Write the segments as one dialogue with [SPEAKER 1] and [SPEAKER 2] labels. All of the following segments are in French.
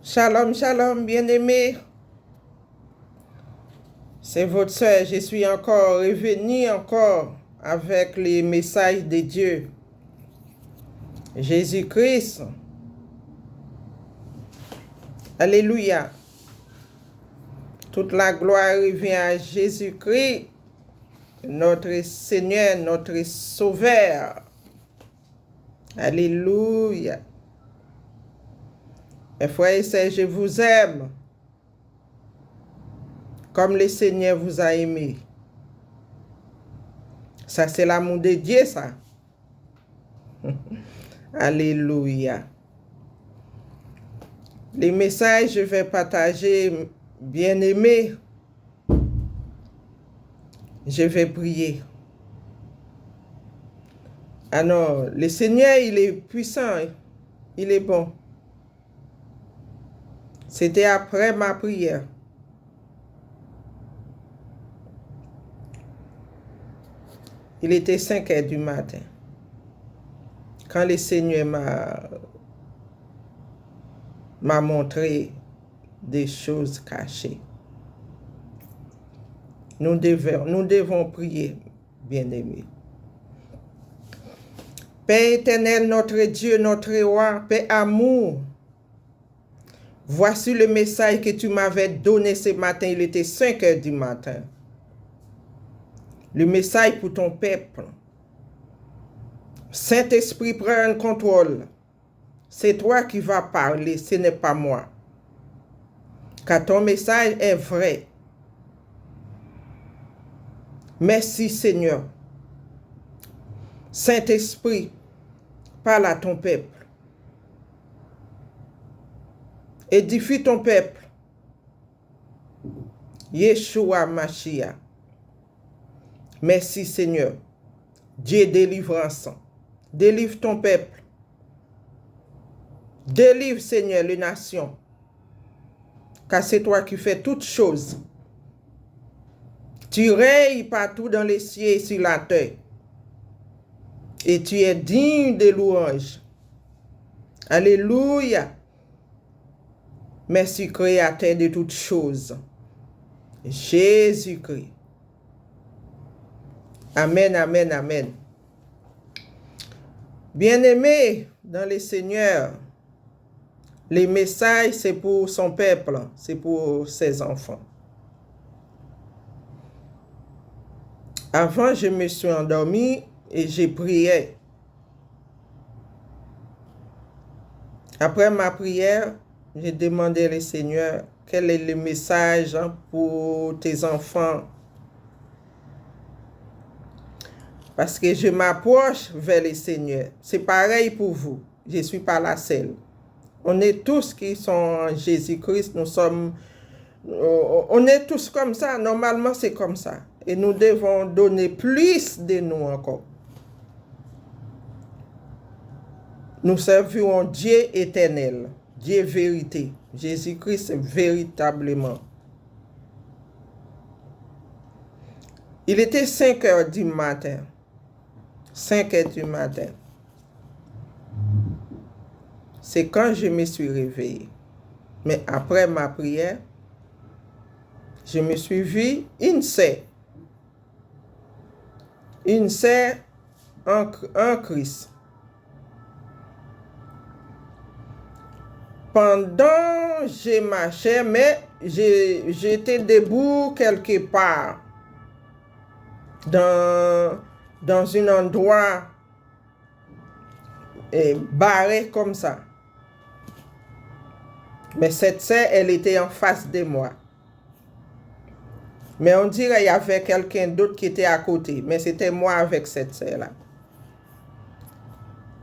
[SPEAKER 1] Shalom, shalom, bien-aimés. C'est votre soeur. Je suis encore revenu avec les messages de Dieu. Jésus-Christ. Alléluia. Toute la gloire revient à Jésus-Christ, notre Seigneur, notre Sauveur. Alléluia. Mes frères et sœurs, je vous aime comme le Seigneur vous a aimé. Ça, c'est l'amour de Dieu, ça. Alléluia. Les messages, je vais partager, bien-aimés. Je vais prier. Alors, le Seigneur, il est puissant, il est bon. C'était après ma prière. Il était 5 heures du matin. Quand le Seigneur m'a montré des choses cachées. Nous devons prier, bien-aimés. Père éternel, notre Dieu, notre roi, Père amour, voici le message que tu m'avais donné ce matin. Il était 5 heures du matin. Le message pour ton peuple. Saint-Esprit, prends le contrôle. C'est toi qui vas parler, ce n'est pas moi. Car ton message est vrai. Merci Seigneur. Saint-Esprit, parle à ton peuple. Édifie ton peuple. Yeshua Mashiach. Merci Seigneur. Dieu délivrance. Délivre ton peuple. Délivre Seigneur les nations. Car c'est toi qui fais toutes choses. Tu règnes partout dans les cieux et sur la terre. Et tu es digne de louanges. Alléluia. Merci Créateur de toutes choses. Jésus-Christ. Amen, amen, amen. Bien-aimés dans le Seigneur, les messages, c'est pour son peuple, c'est pour ses enfants. Avant, je me suis endormi et j'ai prié. Après ma prière, j'ai demandé au Seigneur, quel est le message pour tes enfants? Parce que je m'approche vers le Seigneur. C'est pareil pour vous. Je ne suis pas la seule. On est tous qui sont en Jésus-Christ. On est tous comme ça. Normalement, c'est comme ça. Et nous devons donner plus de nous encore. Nous servons Dieu éternel. Dieu vérité. Jésus-Christ est véritablement. Il était 5 heures du matin. 5 heures du matin. C'est quand je me suis réveillé. Mais après ma prière, je me suis vu une sœur. Une sœur en Christ. Pendant je marchais, mais j'étais debout quelque part. Dans un endroit barré comme ça. Mais cette sœur, elle était en face de moi. Mais on dirait qu'il y avait quelqu'un d'autre qui était à côté. Mais c'était moi avec cette sœur-là.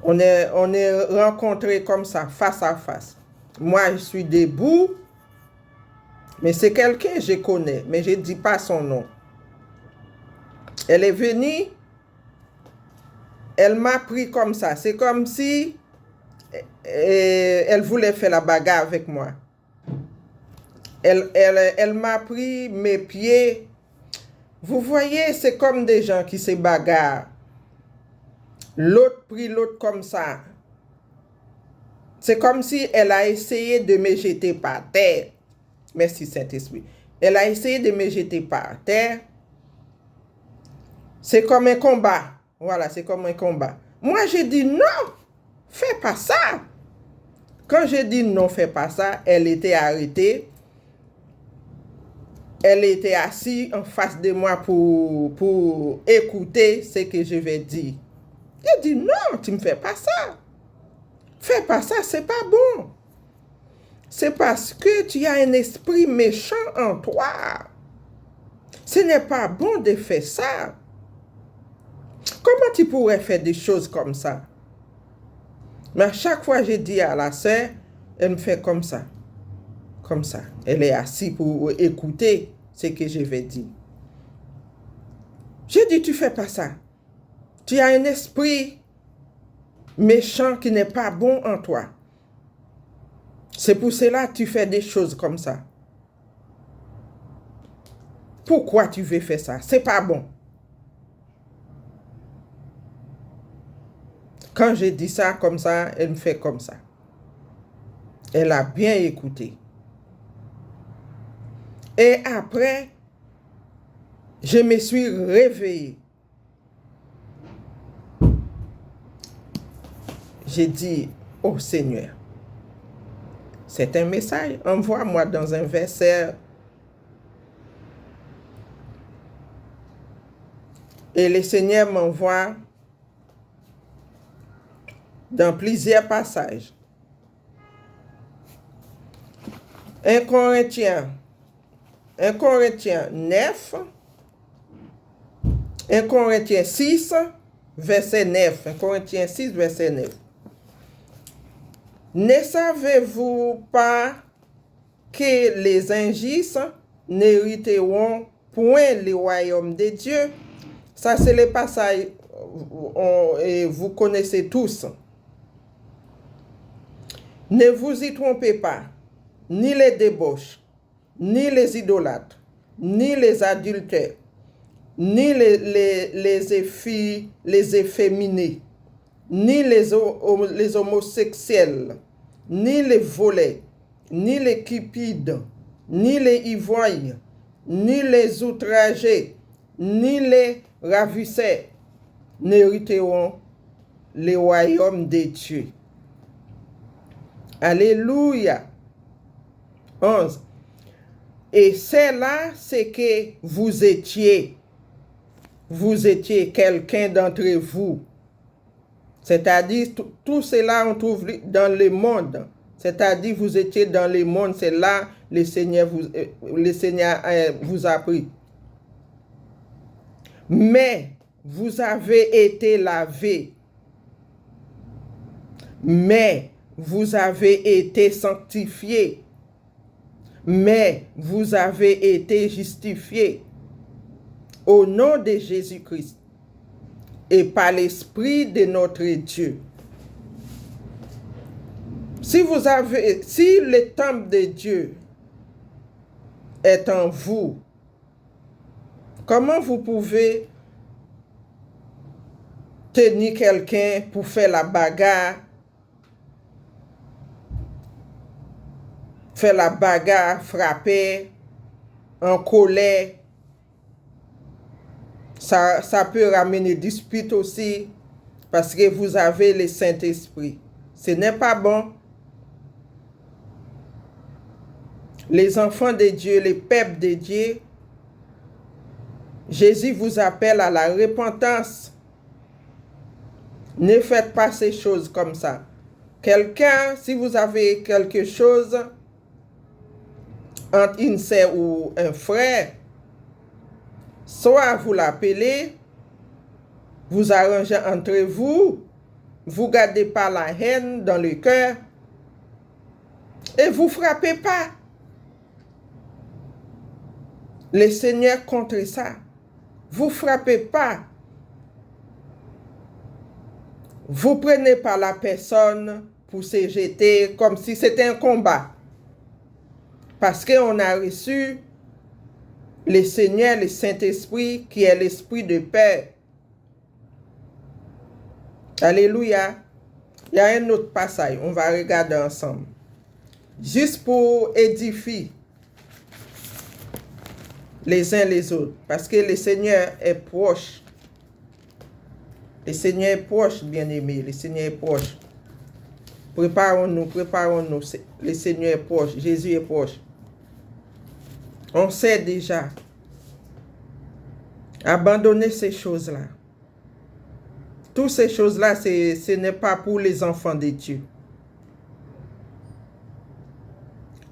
[SPEAKER 1] On est rencontrés comme ça, face à face. Moi, je suis debout. Mais c'est quelqu'un que je connais. Mais je ne dis pas son nom. Elle est venue. Elle m'a pris comme ça. C'est comme si elle voulait faire la bagarre avec moi. Elle m'a pris mes pieds. Vous voyez, c'est comme des gens qui se bagarrent. L'autre prit l'autre comme ça. C'est comme si elle a essayé de me jeter par terre. Merci Saint-Esprit. Elle a essayé de me jeter par terre. C'est comme un combat. Voilà, c'est comme un combat. Moi, j'ai dit non, fais pas ça. Quand j'ai dit non, fais pas ça, elle était arrêtée. Elle était assise en face de moi pour écouter ce que je vais dire. J'ai dit non, tu ne me fais pas ça. Fais pas ça, c'est pas bon. C'est parce que tu as un esprit méchant en toi. Ce n'est pas bon de faire ça. Comment tu pourrais faire des choses comme ça? Mais à chaque fois, je dis à la sœur, elle me fait comme ça. Comme ça. Elle est assise pour écouter ce que je vais dire. Je dis, tu ne fais pas ça. Tu as un esprit méchant qui n'est pas bon en toi. C'est pour cela que tu fais des choses comme ça. Pourquoi tu veux faire ça? C'est pas bon. Quand je dis ça comme ça, elle me fait comme ça. Elle a bien écouté. Et après, je me suis réveillé. J'ai dit, oh Seigneur, c'est un message, envoie-moi dans un verset. Et le Seigneur m'envoie dans plusieurs passages. 1 Corinthiens 9, 1 Corinthiens 6, verset 9. 1 Corinthiens 6, verset 9. Ne savez-vous pas que les injustes n'hériteront point le royaume de Dieu? Ça, c'est le passage et vous connaissez tous. Ne vous y trompez pas, ni les débauches, ni les idolâtres, ni les adultères, ni les efféminés, ni les homosexuels, ni les voleurs, ni les cupides, ni les ivrognes, ni les outragés, ni les ravisseurs n'hériteront le royaume de Dieu. Alléluia. 11. Et c'est là ce que vous étiez. Vous étiez quelqu'un d'entre vous. C'est-à-dire, tout cela on trouve dans le monde. C'est-à-dire, vous étiez dans le monde. C'est là le Seigneur vous a pris. Mais vous avez été lavés. Mais vous avez été sanctifiés. Mais vous avez été justifiés au nom de Jésus-Christ et par l'Esprit de notre Dieu. Si le temple de Dieu est en vous, comment vous pouvez tenir quelqu'un pour faire la bagarre, frapper, en colère? Ça peut ramener dispute aussi, parce que vous avez le Saint-Esprit. Ce n'est pas bon. Les enfants de Dieu, les peuple de Dieu, Jésus vous appelle à la repentance. Ne faites pas ces choses comme ça. Quelqu'un, si vous avez quelque chose entre une sœur ou un frère, soit vous l'appelez, vous arrangez entre vous, vous ne gardez pas la haine dans le cœur et vous ne frappez pas. Le Seigneur contre ça. Vous ne frappez pas. Vous prenez pas la personne pour se jeter comme si c'était un combat. Parce qu'on a reçu le Seigneur, le Saint-Esprit, qui est l'Esprit de paix. Alléluia. Il y a un autre passage, on va regarder ensemble. Juste pour édifier les uns les autres. Parce que le Seigneur est proche. Le Seigneur est proche, bien-aimé. Le Seigneur est proche. Préparons-nous, préparons-nous. Le Seigneur est proche. Jésus est proche. On sait déjà. Abandonner ces choses-là. Toutes ces choses-là, ce n'est pas pour les enfants de Dieu.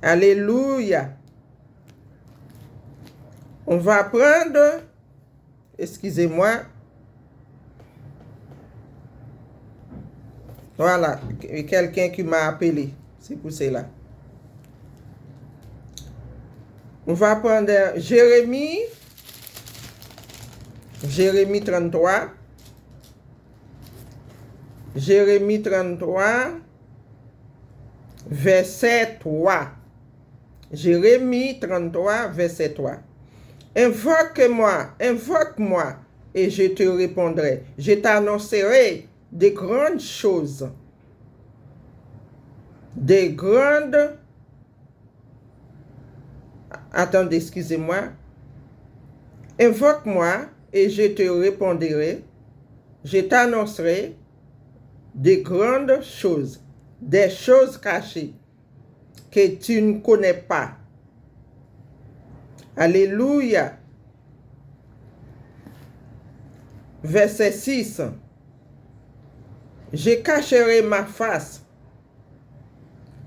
[SPEAKER 1] Alléluia. On va prendre, excusez-moi, voilà, quelqu'un qui m'a appelé, c'est pour cela. On va prendre Jérémie 33, Jérémie 33, verset 3. Jérémie 33, verset 3. Invoque-moi, et je te répondrai. Je t'annoncerai des grandes choses. Des grandes... Attendez, excusez-moi. Invoque-moi et je te répondrai. Je t'annoncerai des grandes choses. Des choses cachées que tu ne connais pas. Alléluia. Verset 6. Je cacherai ma face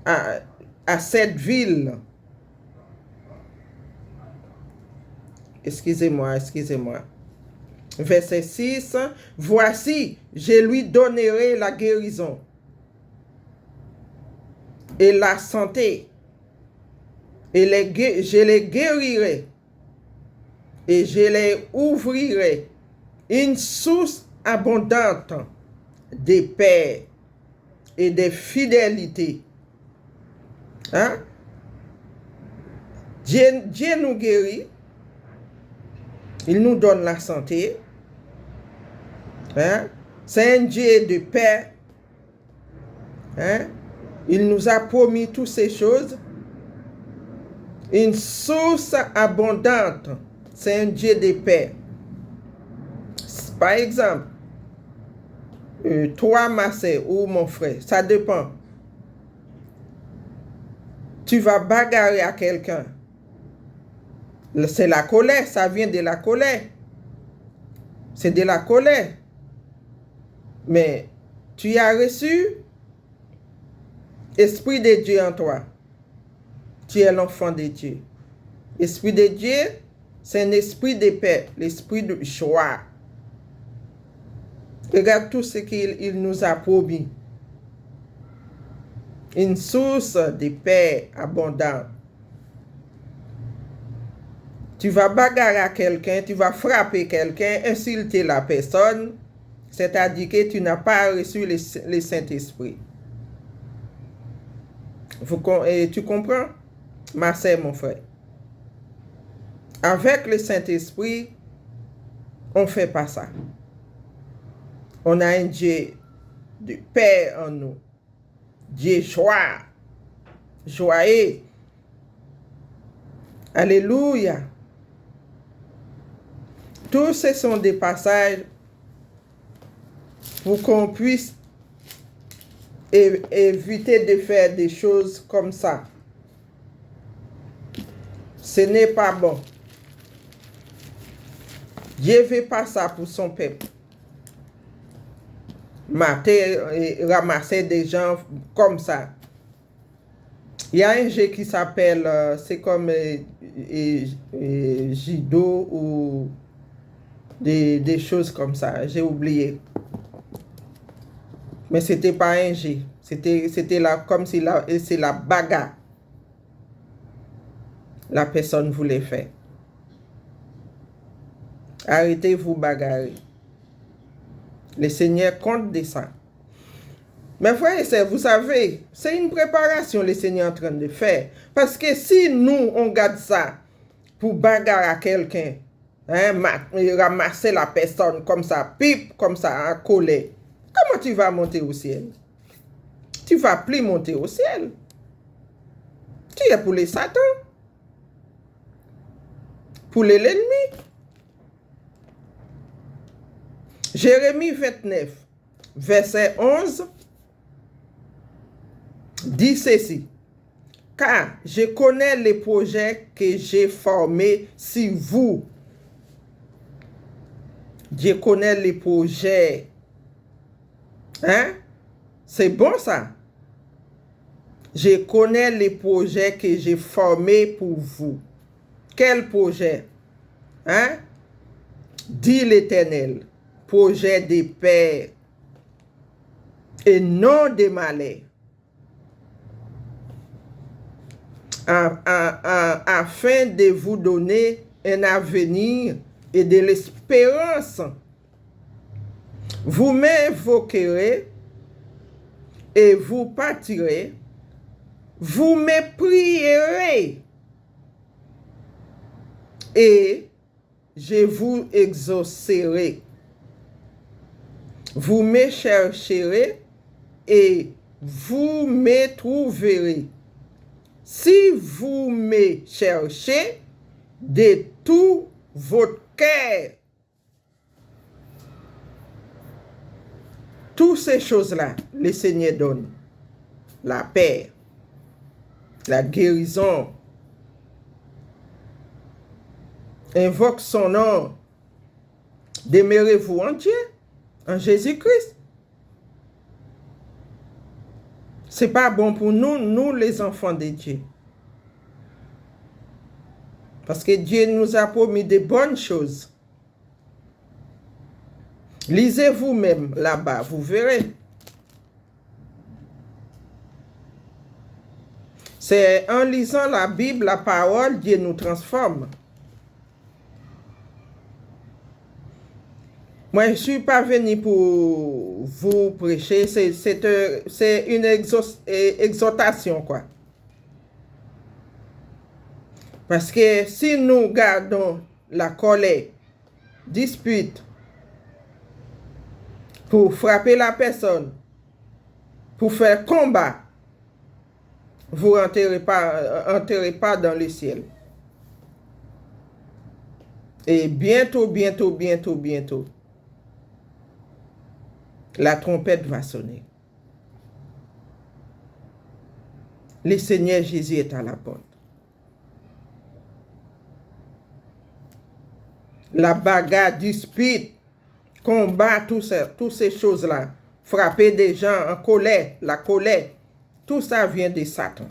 [SPEAKER 1] à cette ville. Excusez-moi. Verset 6. Voici, je lui donnerai la guérison et la santé. Et je les guérirai et je les ouvrirai une source abondante de paix et de fidélité. Hein? Dieu nous guérit, il nous donne la santé. Hein? C'est un Dieu de paix. Hein? Il nous a promis toutes ces choses. Une source abondante. C'est un Dieu de paix. Par exemple, toi, ma soeur, ou mon frère, ça dépend. Tu vas bagarrer à quelqu'un. C'est la colère, ça vient de la colère. C'est de la colère. Mais tu as reçu l'Esprit de Dieu en toi. Tu es l'enfant de Dieu. L'Esprit de Dieu, c'est un esprit de paix, l'esprit de joie. Regarde tout ce qu'il nous a promis. Une source de paix abondante. Tu vas bagarrer à quelqu'un, tu vas frapper quelqu'un, insulter la personne, c'est-à-dire que tu n'as pas reçu le Saint-Esprit. Tu comprends? Ma sœur, mon frère. Avec le Saint-Esprit, on ne fait pas ça. On a un Dieu de paix en nous. Dieu joie. Joyeux. Alléluia. Tous ce sont des passages pour qu'on puisse éviter de faire des choses comme ça. Ce n'est pas bon. Dieu ne veut pas ça pour son peuple. Mater et ramasser des gens comme ça. Il y a un jeu qui s'appelle, c'est comme judo ou des choses comme ça. J'ai oublié. Mais c'était pas un jeu. C'était là comme si c'est la bagarre. La personne voulait faire. Arrêtez vous bagarrer. Le Seigneur compte de ça. Mais frères et sœurs, vous savez, c'est une préparation le Seigneur est en train de faire. Parce que si nous, on garde ça pour bagarrer à quelqu'un, hein, ramasser la personne comme ça, pipe, comme ça, en colère, comment tu vas monter au ciel? tu vas plus monter au ciel. Tu es pour les Satan, pour l'ennemi. Jérémie 29, verset 11, dit ceci. Car je connais les projets que j'ai formés sur vous. Je connais les projets. Hein? C'est bon ça. Je connais les projets que j'ai formés pour vous. Quel projet? Hein? Dit l'Éternel. Projet de paix et non de malheur. Afin de vous donner un avenir et de l'espérance. Vous m'invoquerez et vous partirez. Vous me prierez et je vous exaucerai. Vous me chercherez et vous me trouverez. Si vous me cherchez de tout votre cœur. Toutes ces choses-là, le Seigneur donne. La paix, la guérison. Invoque son nom. Demeurez-vous en Dieu, en Jésus-Christ. C'est pas bon pour nous, nous les enfants de Dieu. Parce que Dieu nous a promis de bonnes choses. Lisez vous-même là-bas, vous verrez. C'est en lisant la Bible, la parole, Dieu nous transforme. Moi, je ne suis pas venu pour vous prêcher, c'est une exhortation, quoi. Parce que si nous gardons la colère, dispute, pour frapper la personne, pour faire combat, vous n'entrez pas dans le ciel. Et bientôt, la trompette va sonner. Le Seigneur Jésus est à la porte. La bagarre, dispute, combat, toutes ces choses-là, frapper des gens en colère, la colère, tout ça vient de Satan.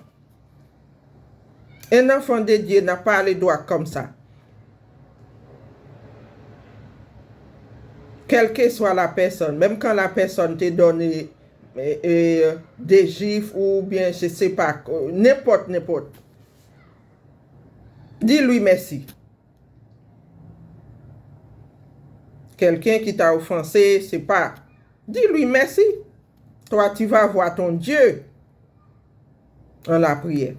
[SPEAKER 1] Un enfant de Dieu n'a pas les doigts comme ça. Quelle que soit la personne, même quand la personne te donne des gifles ou bien je ne sais pas, n'importe. Dis-lui merci. Quelqu'un qui t'a offensé, c'est pas. Dis-lui merci. Toi, tu vas voir ton Dieu en la prière.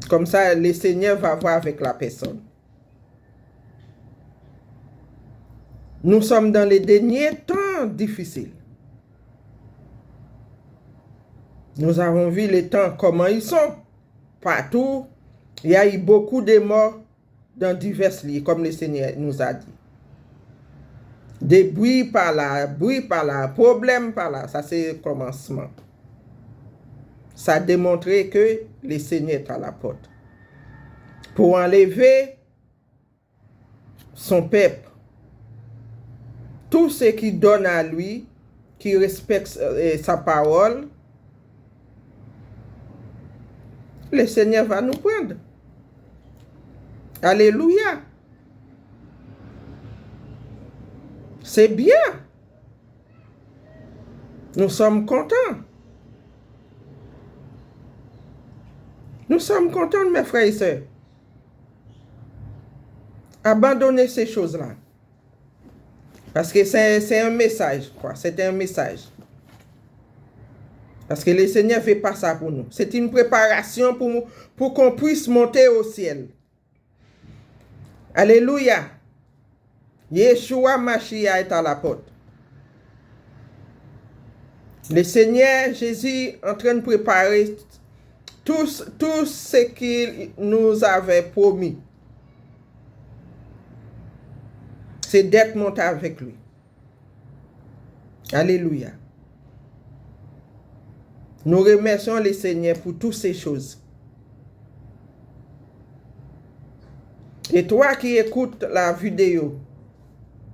[SPEAKER 1] Comme ça, le Seigneur va voir avec la personne. Nous sommes dans les derniers temps difficiles. Nous avons vu les temps, comment ils sont. Partout, il y a eu beaucoup de morts dans divers lieux, comme le Seigneur nous a dit. Des bruits par là, problèmes par là. Ça, c'est le commencement. Ça a démontré que le Seigneur est à la porte. Pour enlever son peuple. Tous ceux qui donnent à lui, qui respectent sa parole, le Seigneur va nous prendre. Alléluia. C'est bien. Nous sommes contents. Nous sommes contents, mes frères et sœurs. Abandonnez ces choses-là. Parce que c'est un message, quoi. C'est un message. Parce que le Seigneur ne fait pas ça pour nous. C'est une préparation pour qu'on puisse monter au ciel. Alléluia. Yeshua Mashiach est à la porte. Le Seigneur Jésus en train de préparer tout ce qu'il nous avait promis. C'est d'être monté avec lui. Alléluia. Nous remercions le Seigneur pour toutes ces choses. Et toi qui écoutes la vidéo,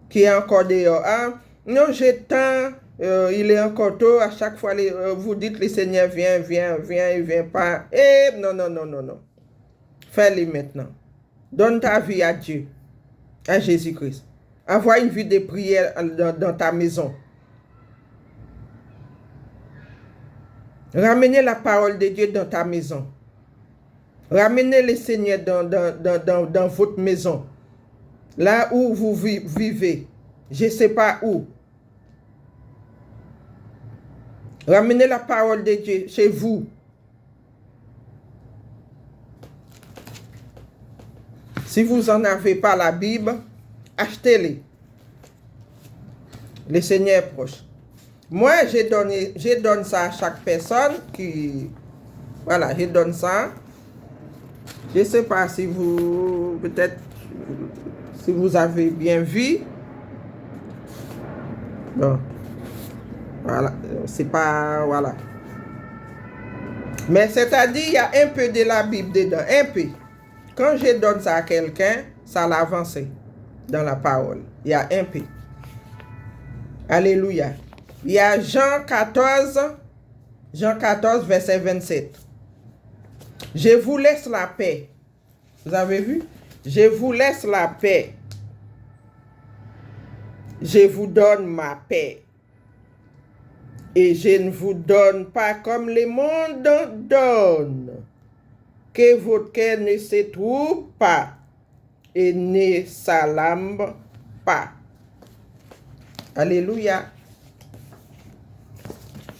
[SPEAKER 1] qui est encore dehors, hein? Non, j'ai temps, il est encore tôt, à chaque fois, vous dites, le Seigneur vient, il vient pas. Non. Fais-le maintenant. Donne ta vie à Dieu, à Jésus-Christ. Envoie une vie de prière dans ta maison. Ramenez la parole de Dieu dans ta maison. Ramenez le Seigneur dans votre maison. Là où vous vivez. Je ne sais pas où. Ramenez la parole de Dieu chez vous. Si vous n'en avez pas la Bible, achetez-les. Le Seigneur est proche. Moi, je donne ça à chaque personne qui... Voilà, je donne ça. Je ne sais pas si vous... Peut-être... Si vous avez bien vu. Bon. Voilà. C'est pas... Voilà. Mais c'est-à-dire, il y a un peu de la Bible dedans. Un peu. Quand je donne ça à quelqu'un, ça l'avance dans la parole. Il y a un peu. Alléluia. Il y a Jean 14, verset 27. Je vous laisse la paix. Vous avez vu? Je vous laisse la paix. Je vous donne ma paix. Et je ne vous donne pas comme le monde donne. Que votre cœur ne se trouble pas et ne s'alarme pas. Alléluia.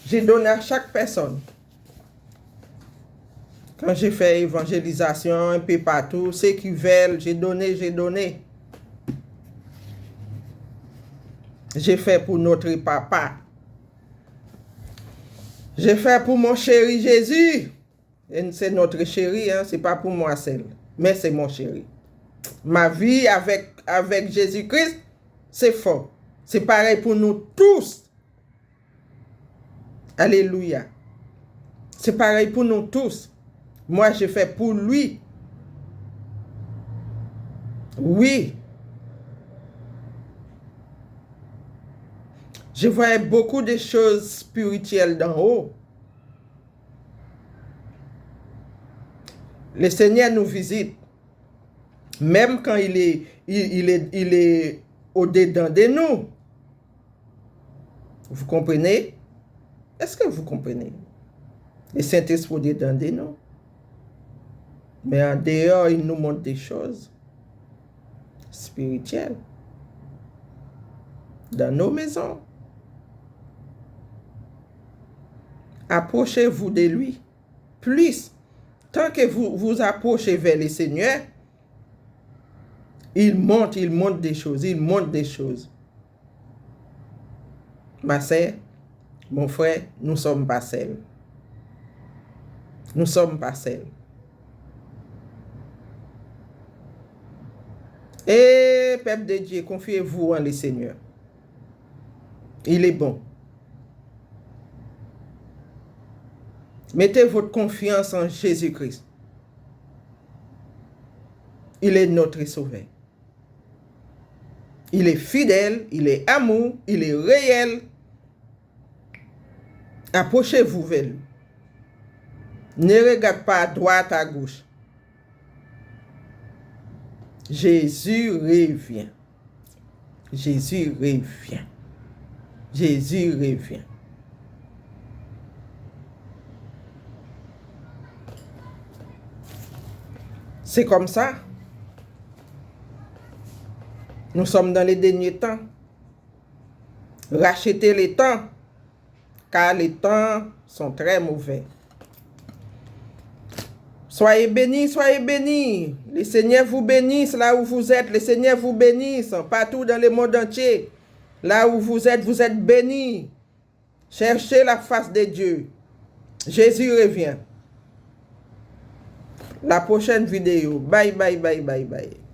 [SPEAKER 1] J'ai donné à chaque personne. Quand j'ai fait évangélisation un peu partout, ceux qui veulent, j'ai donné. J'ai fait pour notre papa. J'ai fait pour mon chéri Jésus. C'est notre chéri, hein? C'est pas pour moi seul, mais c'est mon chéri. Ma vie avec Jésus-Christ, c'est fort. C'est pareil pour nous tous. Alléluia. C'est pareil pour nous tous. Moi, je fais pour lui. Oui. Je voyais beaucoup de choses spirituelles d'en haut. Le Seigneur nous visite. Même quand il est au-dedans de nous. Vous comprenez? Est-ce que vous comprenez? Le Saint-Esprit au-dedans de nous. Mais en dehors, il nous montre des choses spirituelles. Dans nos maisons. Approchez-vous de lui. Plus. Tant que vous vous approchez vers le Seigneur, il montre des choses. Ma sœur, mon frère, nous sommes pas seuls. Nous sommes pas seuls. Et peuple de Dieu, confiez-vous en le Seigneur. Il est bon. Mettez votre confiance en Jésus-Christ. Il est notre sauveur. Il est fidèle, il est amour, il est réel. Approchez-vous vers lui. Ne regarde pas à droite, à gauche. Jésus revient. Jésus revient. Jésus revient. C'est comme ça. Nous sommes dans les derniers temps. Rachetez les temps, car les temps sont très mauvais. Soyez bénis, soyez bénis. Le Seigneur vous bénisse là où vous êtes. Le Seigneur vous bénisse partout dans le monde entier. Là où vous êtes bénis. Cherchez la face de Dieu. Jésus revient. La prochaine vidéo. Bye, bye, bye, bye, bye.